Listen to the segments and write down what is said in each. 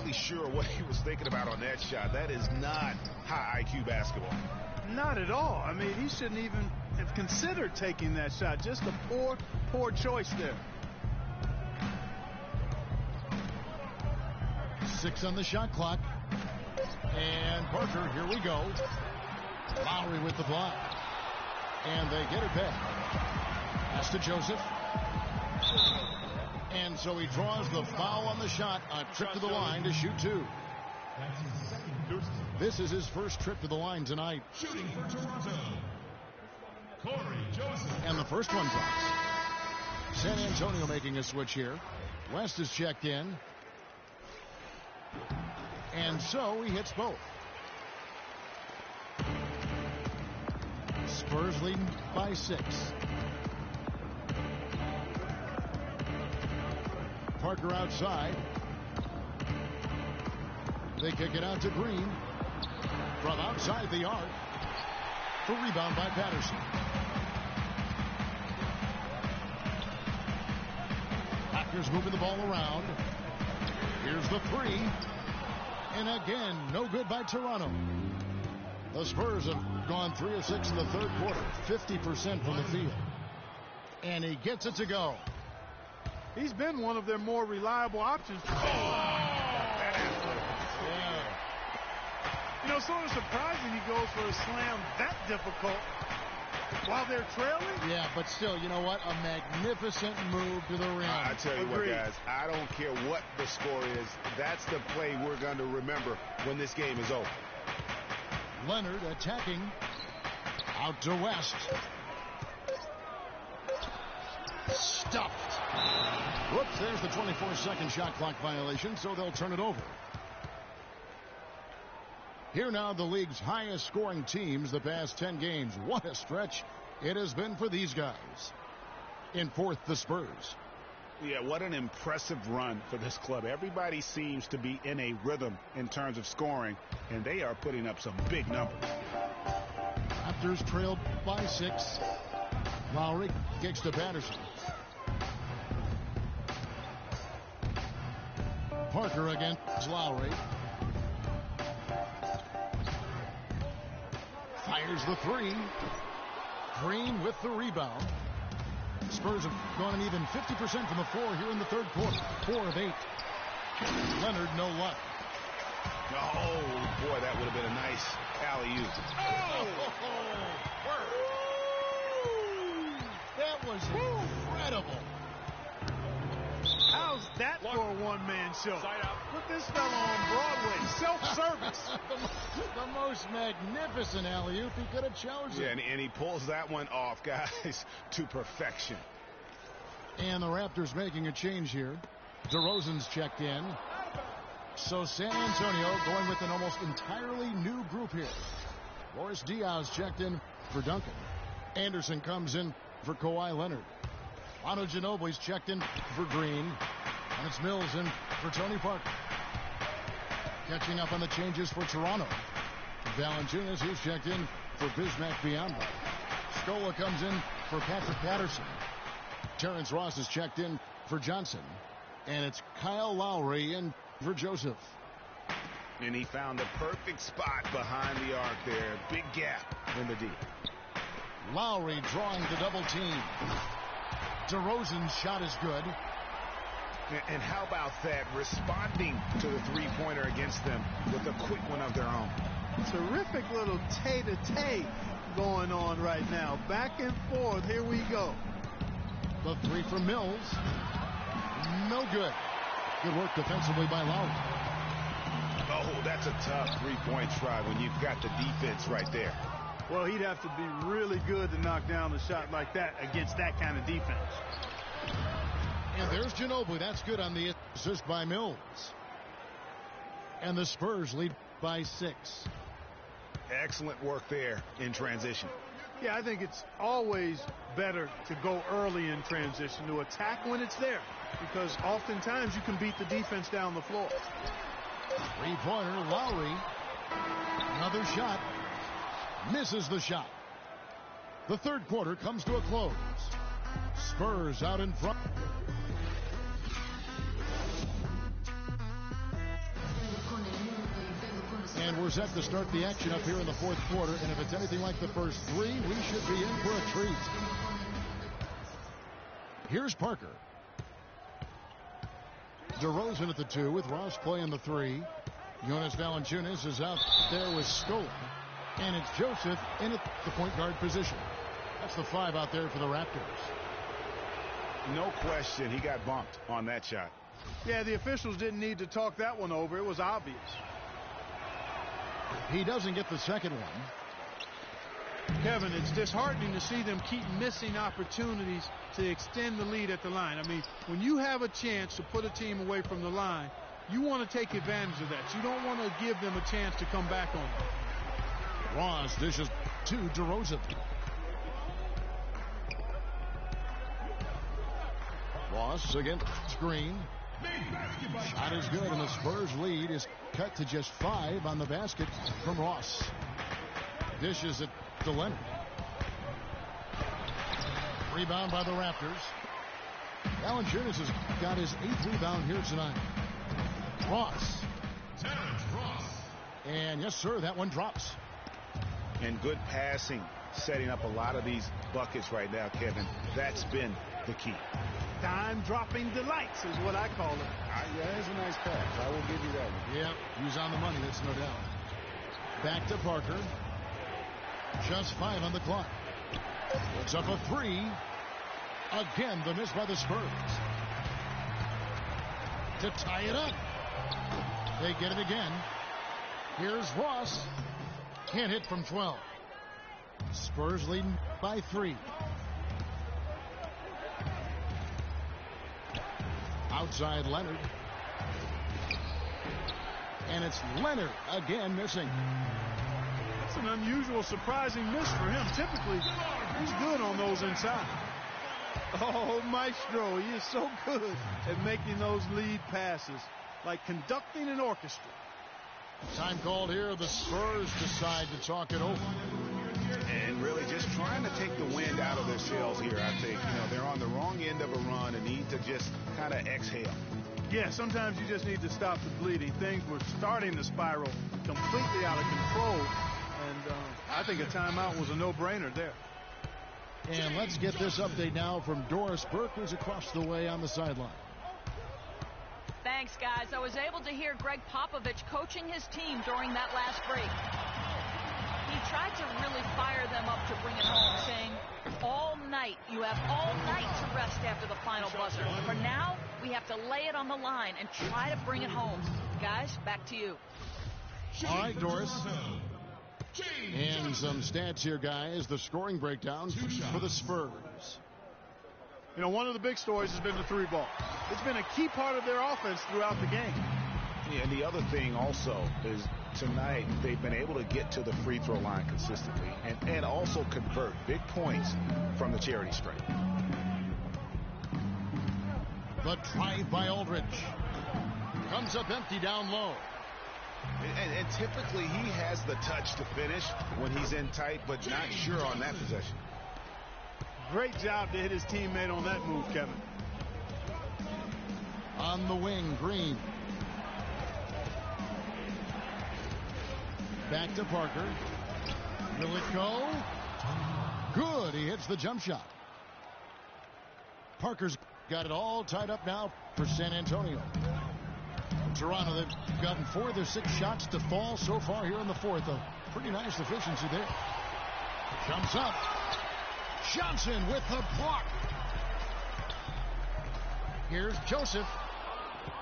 really sure what he was thinking about on that shot. That is not high IQ basketball. Not at all. I mean, he shouldn't even have considered taking that shot. Just a poor choice there. 6 on the shot clock. And Parker, here we go. Lowry with the block. And they get it back. Pass to Joseph. And so he draws the foul on the shot. A trip to the line to shoot 2. This is his first trip to the line tonight. Shooting for Toronto, Corey Joseph. And the first one drops. San Antonio making a switch here. West is checked in. And so he hits both. Spurs leading by 6. Parker outside. They kick it out to Green. From outside the arc. The rebound by Patterson. Packers moving the ball around. Here's the 3. And again, no good by Toronto. The Spurs have gone 3 of 6 in the third quarter. 50% from the field. And he gets it to go. He's been one of their more reliable options. You know, sort of surprising he goes for a slam that difficult while they're trailing. Yeah, but still, you know what? A magnificent move to the rim. I tell you what, guys, I don't care what the score is. That's the play we're going to remember when this game is over. Leonard attacking. Out to West. Stuffed. Whoops, there's the 24-second shot clock violation, so they'll turn it over. Here now, the league's highest scoring teams the past 10 games. What a stretch it has been for these guys. In fourth, the Spurs. Yeah, what an impressive run for this club. Everybody seems to be in a rhythm in terms of scoring, and they are putting up some big numbers. Raptors trailed by 6. Lowry kicks to Patterson. Parker against Lowry. Fires the 3. Green with the rebound. Spurs have gone an even 50% from the floor here in the third quarter. 4 of 8. Leonard, no luck. Oh, boy, that would have been a nice alley-oop. That was incredible. How's that for a one-man show? Put this fella on Broadway. Self-service. the most magnificent alley-oop he could have chosen. Yeah, and he pulls that one off, guys, to perfection. And the Raptors making a change here. DeRozan's checked in. So San Antonio going with an almost entirely new group here. Boris Diaz checked in for Duncan. Anderson comes in for Kawhi Leonard. Manu Ginobili's checked in for Green. And it's Mills in for Tony Parker. Catching up on the changes for Toronto. Valanciunas, he's checked in for Bismack Biyombo. Scola comes in for Patrick Patterson. Terrence Ross is checked in for Johnson. And it's Kyle Lowry in for Joseph. And he found the perfect spot behind the arc there. Big gap in the D. Lowry drawing the double team. DeRozan's shot is good. And how about that? Responding to the three-pointer against them with a quick one of their own. Terrific little tay-to-tay going on right now. Back and forth. Here we go. The 3 from Mills. No good. Good work defensively by Lowry. Oh, that's a tough three-point try when you've got the defense right there. Well, he'd have to be really good to knock down a shot like that against that kind of defense. And there's Ginobili. That's good on the assist by Mills. And the Spurs lead by 6. Excellent work there in transition. Yeah, I think it's always better to go early in transition, to attack when it's there, because oftentimes you can beat the defense down the floor. Three-pointer, Lowry. Another shot. Misses the shot. The third quarter comes to a close. Spurs out in front. we're set to start the action up here in the fourth quarter, and if it's anything like the first three, we should be in for a treat. Here's Parker. DeRozan at the 2 with Ross playing the 3. Jonas Valanciunas is out there with Scola. And it's Joseph in at the point guard position. That's the 5 out there for the Raptors. No question, he got bumped on that shot. Yeah, the officials didn't need to talk that one over. It was obvious. He doesn't get the second one. Kevin, it's disheartening to see them keep missing opportunities to extend the lead at the line. I mean, when you have a chance to put a team away from the line, you want to take advantage of that. You don't want to give them a chance to come back on it. Ross dishes to DeRozan. Ross against Green. Shot is good, and the Spurs lead is cut to just 5 on the basket from Ross. Dishes it to Leonard. Rebound by the Raptors. Valanciunas has got his 8th rebound here tonight. Ross. Terrence Ross. And yes, sir, that one drops. And good passing, setting up a lot of these buckets right now, Kevin. That's been the key. Dime-dropping delights is what I call it. Yeah, that's a nice pass. I will give you that one. Yeah, he's on the money, that's no doubt. Back to Parker. Just 5 on the clock. Puts up a 3. Again, the miss by the Spurs. To tie it up. They get it again. Here's Ross. Can't hit from 12. Spurs leading by 3. Outside Leonard. And it's Leonard again missing. That's an unusual, surprising miss for him. Typically, he's good on those inside. Oh, Maestro, he is so good at making those lead passes, like conducting an orchestra. Time called here. The Spurs decide to talk it over. And really just trying to take the wind out of their sails here, I think. You know, they're on the wrong end of a run and need to just kind of exhale. Yeah, sometimes you just need to stop the bleeding. Things were starting to spiral completely out of control. And I think a timeout was a no-brainer there. And let's get this update now from Doris Burke, who's across the way on the sideline. Thanks, guys. I was able to hear Greg Popovich coaching his team during that last break. He tried to really fire them up to bring it home, saying, all night, you have all night to rest after the final buzzer. For now, we have to lay it on the line and try to bring it home. Guys, back to you. All right, Doris. And some stats here, guys. The scoring breakdown for the Spurs. You know, one of the big stories has been the 3-ball. It's been a key part of their offense throughout the game. Yeah, and the other thing also is tonight they've been able to get to the free throw line consistently and also convert big points from the charity stripe. The drive by Aldridge. Comes up empty down low. And typically he has the touch to finish when he's in tight, but not sure on that possession. Great job to hit his teammate on that move, Kevin. On the wing, Green. Back to Parker. Will it go? Good. He hits the jump shot. Parker's got it all tied up now for San Antonio. Toronto, they've gotten 4 of their 6 shots to fall so far here in the fourth. A pretty nice efficiency there. Jumps up. Johnson with the block. Here's Joseph.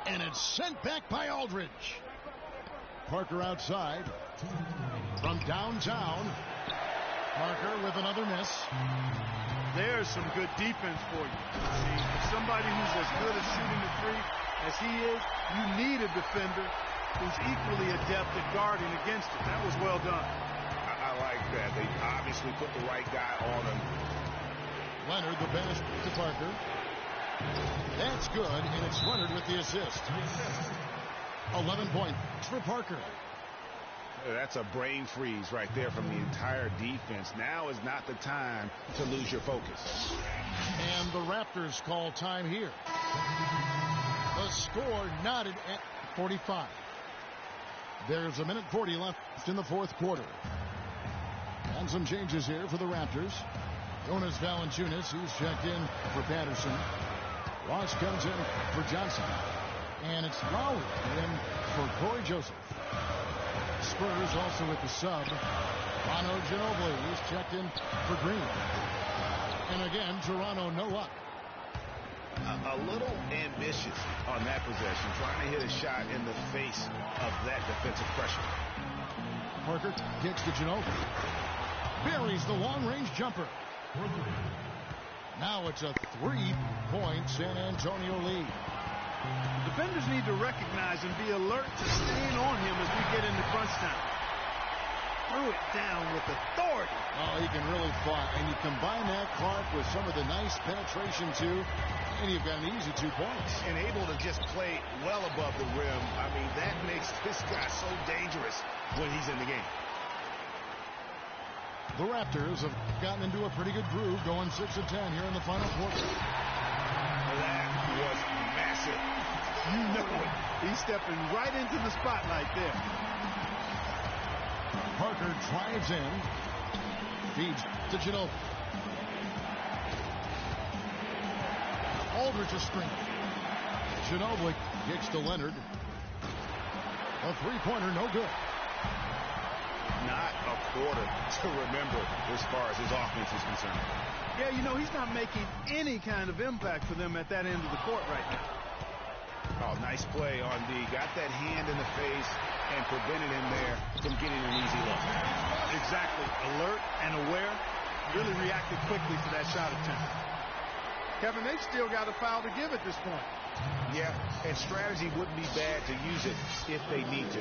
And it's sent back by Aldridge. Parker outside. From downtown. Parker with another miss. There's some good defense for you. I mean, for somebody who's as good at shooting the 3 as he is, you need a defender who's equally adept at guarding against it. That was well done. I like that. They obviously put the right guy on him. Leonard, the pass to Parker. That's good, and it's Leonard with the assist. 11 points for Parker. That's a brain freeze right there from the entire defense. Now is not the time to lose your focus. And the Raptors call time here. The score knotted at 45. There's 1:40 left in the fourth quarter. And some changes here for the Raptors. Jonas Valanciunas, he's checked in for Patterson. Ross comes in for Johnson. And it's Lowry in for Corey Joseph. Spurs also with the sub. Manu Ginobili, he's checked in for Green. And again, Toronto no luck. A little ambitious on that possession, trying to hit a shot in the face of that defensive pressure. Parker kicks to Ginobili. Buries the long-range jumper. Now it's a 3-point San Antonio lead. Defenders need to recognize and be alert to staying on him as we get into crunch time. Threw it down with authority. Oh, he can really fly. And you combine that, Clark, with some of the nice penetration, too, and you've got an easy 2 points. And able to just play well above the rim. I mean, that makes this guy so dangerous when he's in the game. The Raptors have gotten into a pretty good groove, going 6 of 10 here in the final quarter. That was massive. You know it. He's stepping right into the spotlight there. Parker drives in. Feeds to Ginobili. Aldridge a screen. Ginobili kicks to Leonard. A three-pointer, no good. Not a quarter to remember as far as his offense is concerned. Yeah, you know, he's not making any kind of impact for them at that end of the court right now. Oh, nice play on D. Got that hand in the face and prevented him there from getting an easy look. Exactly. Alert and aware. Really reacted quickly to that shot attempt. Kevin, they've still got a foul to give at this point. Yeah, and strategy wouldn't be bad to use it if they need to.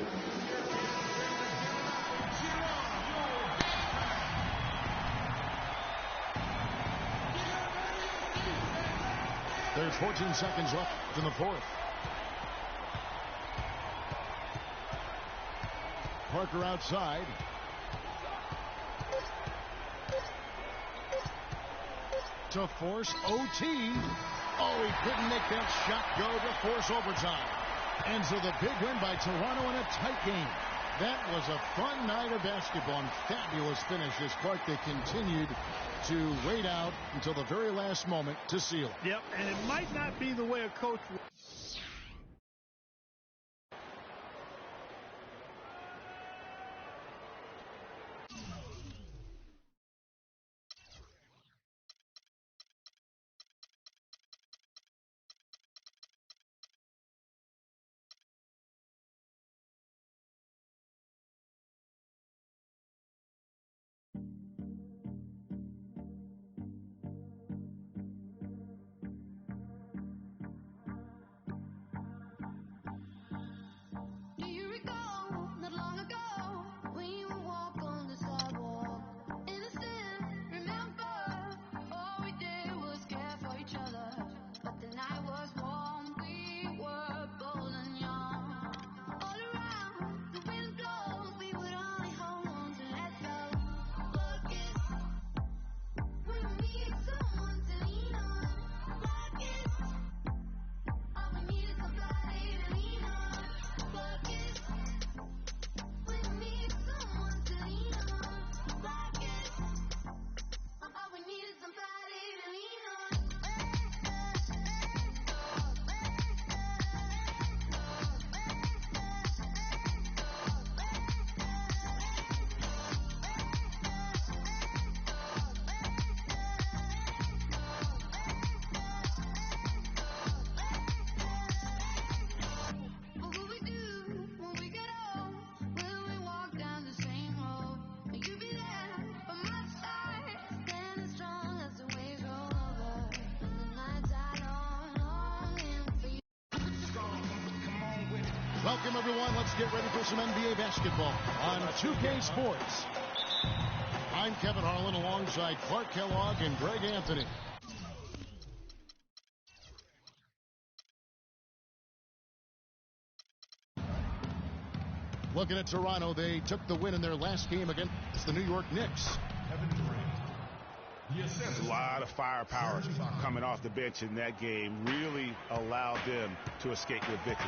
There's 14 seconds left in the fourth. Parker outside. To force OT. Oh, he couldn't make that shot go to force overtime. And so the big win by Toronto in a tight game. That was a fun night of basketball and fabulous finishes. Clark, they continued to wait out until the very last moment to seal it. Yep, and it might not be the way a coach would. Welcome, everyone. Let's get ready for some NBA basketball on 2K Sports. I'm Kevin Harlan alongside Clark Kellogg and Greg Anthony. Looking at Toronto, they took the win in their last game against the New York Knicks. A lot of firepower coming off the bench in that game really allowed them to escape with victory.